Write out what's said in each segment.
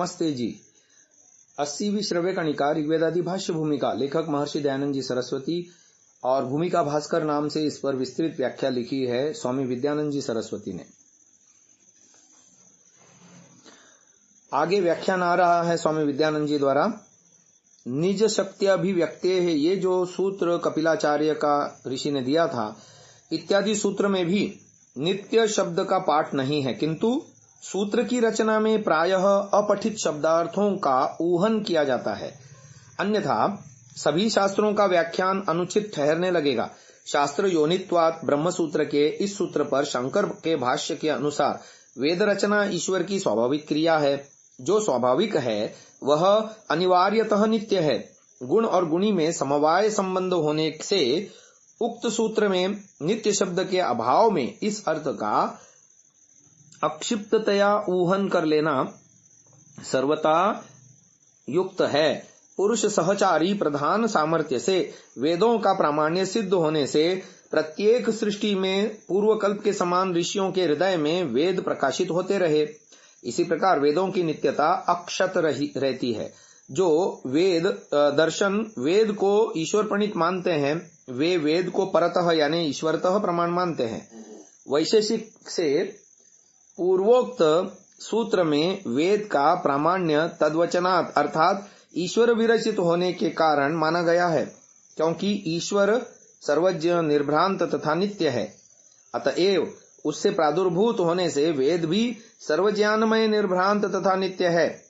नमस्ते जी। 80वीं श्रव्य कणिका ऋग्वेदादि भाष्य भूमिका, लेखक महर्षि दयानंद जी सरस्वती और भूमिका भास्कर नाम से इस पर विस्तृत व्याख्या लिखी है स्वामी विद्यानंद जी सरस्वती ने। आगे व्याख्यान आ रहा है स्वामी विद्यानंद जी द्वारा। निज शक्ति अभिव्यक्ते है, ये जो सूत्र कपिलाचार्य का ऋषि ने दिया था, इत्यादि सूत्र में भी नित्य शब्द का पाठ नहीं है, किंतु सूत्र की रचना में प्रायः अपठित शब्दार्थों का ऊहन किया जाता है। अन्यथा सभी शास्त्रों का व्याख्यान अनुचित ठहरने लगेगा। शास्त्र योनित्वात् ब्रह्म सूत्र के इस सूत्र पर शंकर के भाष्य के अनुसार वेद रचना ईश्वर की स्वाभाविक क्रिया है। जो स्वाभाविक है वह अनिवार्यतः नित्य है। गुण और गुणी में समवाय संबंध होने से उक्त सूत्र में नित्य शब्द के अभाव में इस अर्थ का अक्षिप्ततया ऊहन कर लेना सर्वथा युक्त है। पुरुष सहचारी प्रधान सामर्थ्य से वेदों का प्रामाण्य सिद्ध होने से प्रत्येक सृष्टि में पूर्वकल्प के समान ऋषियों के हृदय में वेद प्रकाशित होते रहे। इसी प्रकार वेदों की नित्यता अक्षत रहती है। जो वेद दर्शन वेद को ईश्वर प्रणीत मानते हैं, वे वेद को परतः यानी ईश्वरतः प्रमाण मानते हैं। वैशेषिक से पूर्वोक्त सूत्र में वेद का प्रामाण्य तद्वचनात् अर्थात ईश्वर विरचित होने के कारण माना गया है, क्योंकि ईश्वर सर्वज्ञ, निर्भ्रांत तथा नित्य है। अतएव उससे प्रादुर्भूत होने से वेद भी सर्वज्ञानमय, निर्भ्रांत तथा नित्य है।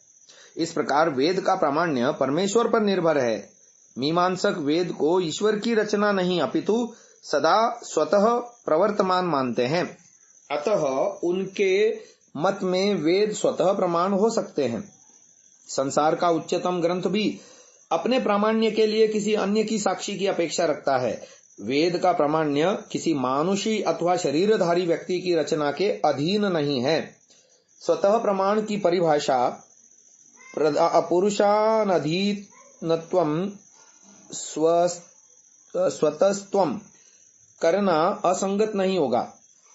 इस प्रकार वेद का प्रामाण्य परमेश्वर पर निर्भर है। मीमांसक वेद को ईश्वर की रचना नहीं अपितु सदा स्वतः प्रवर्तमान मानते हैं। अतः उनके मत में वेद स्वतः प्रमाण हो सकते हैं। संसार का उच्चतम ग्रंथ भी अपने प्रामाण्य के लिए किसी अन्य की साक्षी की अपेक्षा रखता है। वेद का प्रामाण्य किसी मानुषी अथवा शरीरधारी व्यक्ति की रचना के अधीन नहीं है। स्वतः प्रमाण की परिभाषा पुरुषानधीनत्वम स्वतस्त्वम करना असंगत नहीं होगा।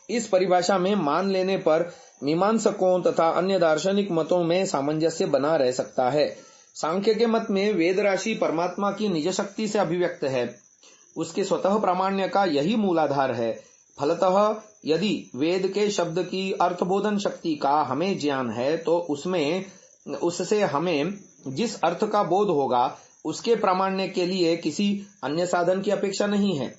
इस परिभाषा में मान लेने पर मीमांसकों तथा अन्य दार्शनिक मतों में सामंजस्य बना रह सकता है। सांख्य के मत में वेद राशि परमात्मा की निज शक्ति से अभिव्यक्त है। उसके स्वतः प्रामाण्य का यही मूलाधार है। फलतः यदि वेद के शब्द की अर्थबोधन शक्ति का हमें ज्ञान है तो उससे हमें जिस अर्थ का बोध होगा उसके प्रामाण्य के लिए किसी अन्य साधन की अपेक्षा नहीं है।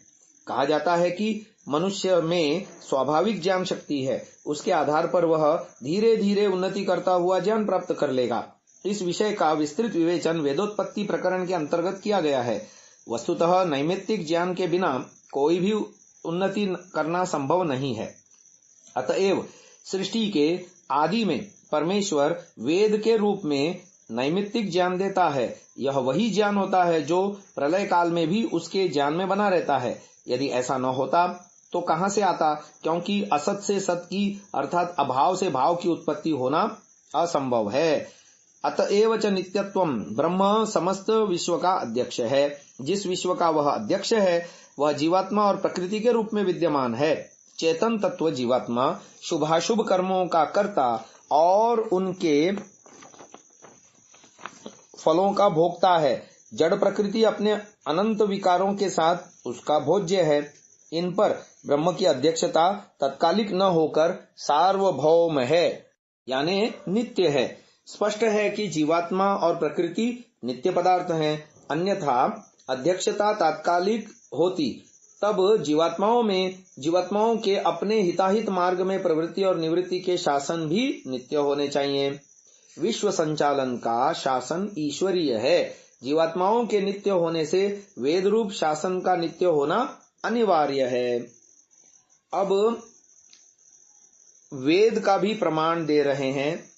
कहा जाता है कि मनुष्य में स्वाभाविक ज्ञान शक्ति है, उसके आधार पर वह धीरे धीरे उन्नति करता हुआ ज्ञान प्राप्त कर लेगा। इस विषय का विस्तृत विवेचन वेदोत्पत्ति प्रकरण के अंतर्गत किया गया है। वस्तुतः नैमित्तिक ज्ञान के बिना कोई भी उन्नति करना संभव नहीं है। अतएव सृष्टि के आदि में परमेश्वर वेद के रूप में नैमित्तिक ज्ञान देता है। यह वही ज्ञान होता है जो प्रलय काल में भी उसके ज्ञान में बना रहता है। यदि ऐसा न होता तो कहां से आता, क्योंकि असत से सत की अर्थात अभाव से भाव की उत्पत्ति होना असंभव है। अतएव च नित्यत्वम ब्रह्म समस्त विश्व का अध्यक्ष है। जिस विश्व का वह अध्यक्ष है वह जीवात्मा और प्रकृति के रूप में विद्यमान है। चेतन तत्व जीवात्मा शुभाशुभ कर्मों का कर्ता और उनके फलों का भोक्ता है। जड़ प्रकृति अपने अनंत विकारों के साथ उसका भोज्य है। इन पर ब्रह्म की अध्यक्षता तत्कालिक न होकर सार्वभौम है, यानी नित्य है। स्पष्ट है कि जीवात्मा और प्रकृति नित्य पदार्थ हैं। अन्यथा अध्यक्षता तात्कालिक होती तब जीवात्माओं के अपने हिताहित मार्ग में प्रवृत्ति और निवृत्ति के शासन भी नित्य होने चाहिए। विश्व संचालन का शासन ईश्वरीय है। जीवात्माओं के नित्य होने से वेद रूप शासन का नित्य होना अनिवार्य है। अब वेद का भी प्रमाण दे रहे हैं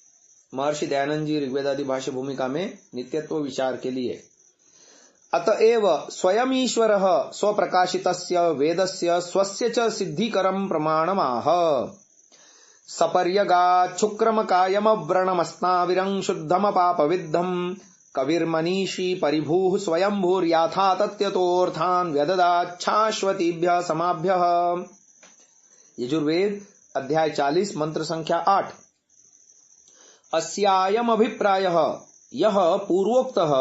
महर्षि दयानंद जी ऋग्वेदादि भाष्य भूमिका में नित्यत्व विचार के लिए। अतएव स्वयं ईश्वरः स्वप्रकाशितस्य वेदस्य स्वस्य च सिद्धिकरं प्रमाणमाह। सपर्यगाच्छुक्रमकायमव्रणमस्नाविरं शुद्धमपापविद्धम् कविर्मनीषी परिभूः स्वयंभूर्याथा तत्यतोऽर्थान् व्यददाच्छाश्वतीभ्यः समाभ्यः। यजुर्वेद अध्याय 40 मंत्र संख्या 8। अस्यायम अभिप्रायः यह पूर्वोक्तः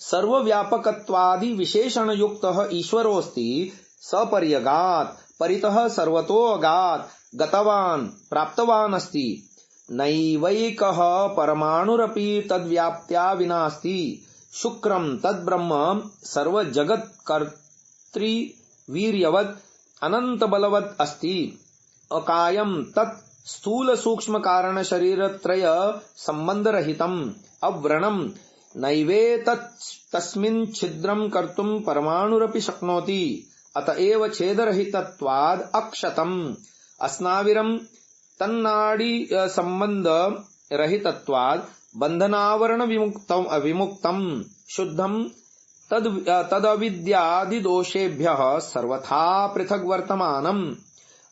सर्वव्यापकत्वादि विशेषण युक्तः ईश्वरोऽस्ति सपर्यगात् परितः सर्वतोऽगात् गतवान् प्राप्तवान् अस्ति नैवैकः परमाणुरपि तद्व्याप्त्या विनास्ति शुक्रम तद्ब्रह्म सर्वजगत्कर्त्री वीर्यवत् अनंत बलवत् अस्ति अकायम तत् स्थूल सूक्ष्म कारण शरीर त्रय संबंध रहितम अव्रणम नैवेतत् तस्मिन् छिद्रं कर्तुं परमाणुरपि शक्नोति अतएव छेदरहितत्वाद् अक्षतम् अस्नाविरं तन्नाडी संबंध रहितत्वाद् बंधनावरण विमुक्तम शुद्धम तदविद्यादि दोषेभ्यः सर्वथा पृथग् वर्तमानम्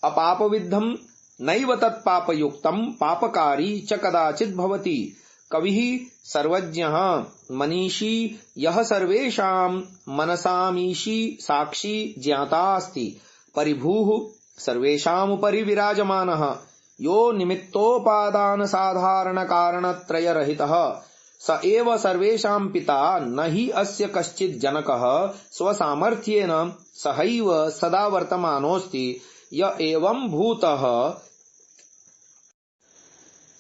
अपापविद्धम नैव तत्पापयुक्तम पापकारी च कदाचित् भवति कविः सर्वज्ञः मनीषी यः सर्वेषां मनसामीशी साक्षी ज्ञाता अस्ति परिभूः सर्वेषाम् उपरि विराजमानः यो निमित्तोपादान साधारण कारण त्रय रहितः स एव सर्वेषां पिता न हि अस्य कश्चित् जनकः स्वसामर्थ्येन सहैव सदा वर्तमानोऽस्ति य एवं भूतः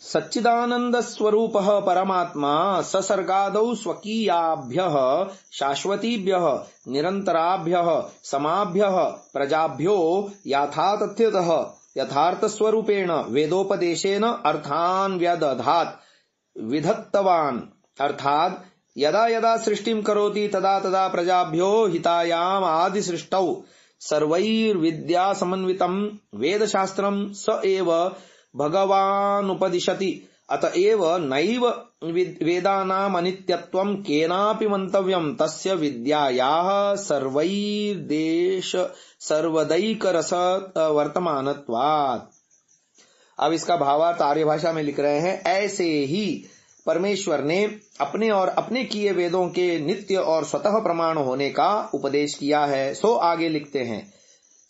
सच्चिदानंद स्वरूपः परमात्मा ससर्गादौ स्वकीयाभ्यः शाश्वतीभ्यः निरन्तराभ्यः समाभ्यः प्रजाभ्यो यथातथ्यतः यथार्थ स्वरूपेण वेदोपदेशेन अर्थान् व्यदधात् विधत्तवान् अर्थात् यदा यदा सृष्टिं करोति तदा तदा प्रजाभ्यो हितायाम् आदि सृष्टौ सर्वैर्विद्या समन्वितं वेदशास्त्रं स एव भगवानुपदिशति अतएव नैव वेदानाम् अनित्यत्वं केनापि मंतव्यं तस्य विद्यायाः सर्वैर्देश सर्वदैक रस वर्तमानत्वात्। अब इसका भावार्थ आर्य भाषा में लिख रहे हैं, ऐसे ही परमेश्वर ने अपने और अपने किए वेदों के नित्य और स्वतः प्रमाण होने का उपदेश किया है। सो आगे लिखते हैं,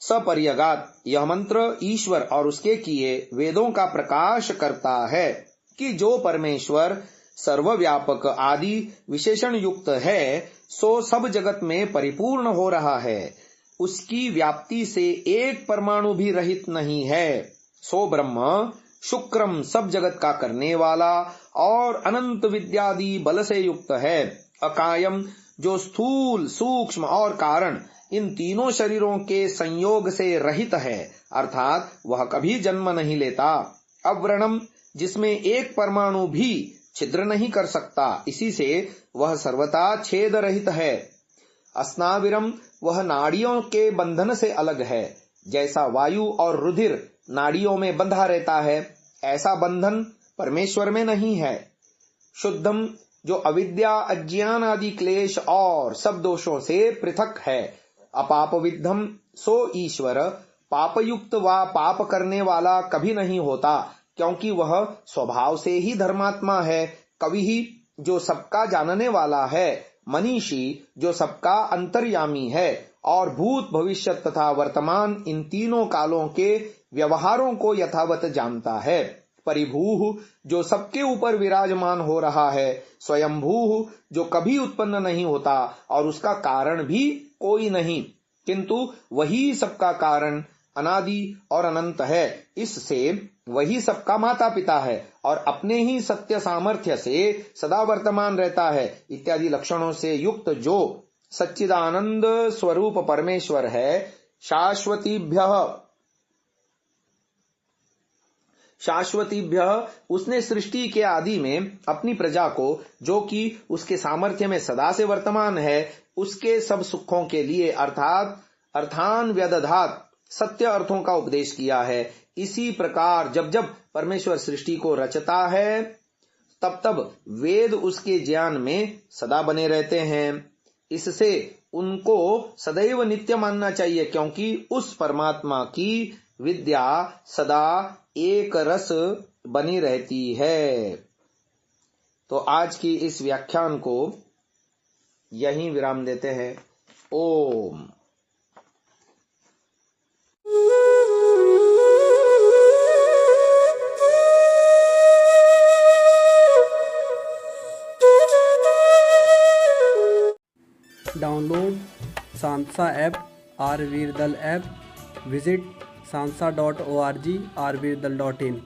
सपर्यगात यह मंत्र ईश्वर और उसके किए वेदों का प्रकाश करता है कि जो परमेश्वर सर्वव्यापक आदि विशेषण युक्त है सो सब जगत में परिपूर्ण हो रहा है, उसकी व्याप्ति से एक परमाणु भी रहित नहीं है। सो ब्रह्म शुक्रम सब जगत का करने वाला और अनंत विद्यादि बल से युक्त है। अकायम जो स्थूल सूक्ष्म और कारण इन तीनों शरीरों के संयोग से रहित है, अर्थात वह कभी जन्म नहीं लेता। अव्रणम जिसमें एक परमाणु भी छिद्र नहीं कर सकता, इसी से वह सर्वथा छेद रहित है। अस्नाविरम वह नाड़ियों के बंधन से अलग है, जैसा वायु और रुधिर नाड़ियों में बंधा रहता है ऐसा बंधन परमेश्वर में नहीं है। शुद्धम जो अविद्या अज्ञान आदि क्लेश और सब दोषों से पृथक है। अपाप विद्धम सो ईश्वर पापयुक्त व पाप करने वाला कभी नहीं होता, क्योंकि वह स्वभाव से ही धर्मात्मा है। कवि ही जो सबका जानने वाला है, मनीषी जो सबका अंतर्यामी है और भूत भविष्य तथा वर्तमान इन तीनों कालों के व्यवहारों को यथावत जानता है। परिभूः जो सबके ऊपर विराजमान हो रहा है। स्वयंभूः जो कभी उत्पन्न नहीं होता और उसका कारण भी कोई नहीं, किंतु वही सबका कारण अनादि और अनंत है। इससे वही सबका माता पिता है और अपने ही सत्य सामर्थ्य से सदा वर्तमान रहता है इत्यादि लक्षणों से युक्त जो सच्चिदानंद स्वरूप परमेश्वर है। शाश्वतीभ्य उसने सृष्टि के आदि में अपनी प्रजा को, जो कि उसके सामर्थ्य में सदा से वर्तमान है, उसके सब सुखों के लिए अर्थात अर्थान व्यदधात सत्य अर्थों का उपदेश किया है। इसी प्रकार जब जब परमेश्वर सृष्टि को रचता है तब तब वेद उसके ज्ञान में सदा बने रहते हैं। इससे उनको सदैव नित्य मानना चाहिए, क्योंकि उस परमात्मा की विद्या सदा एक रस बनी रहती है। तो आज की इस व्याख्यान को यहीं विराम देते हैं। ओम। डाउनलोड सांसा ऐप, आरवीरदल ऐप, विजिट sansa.org, rvirdal.in।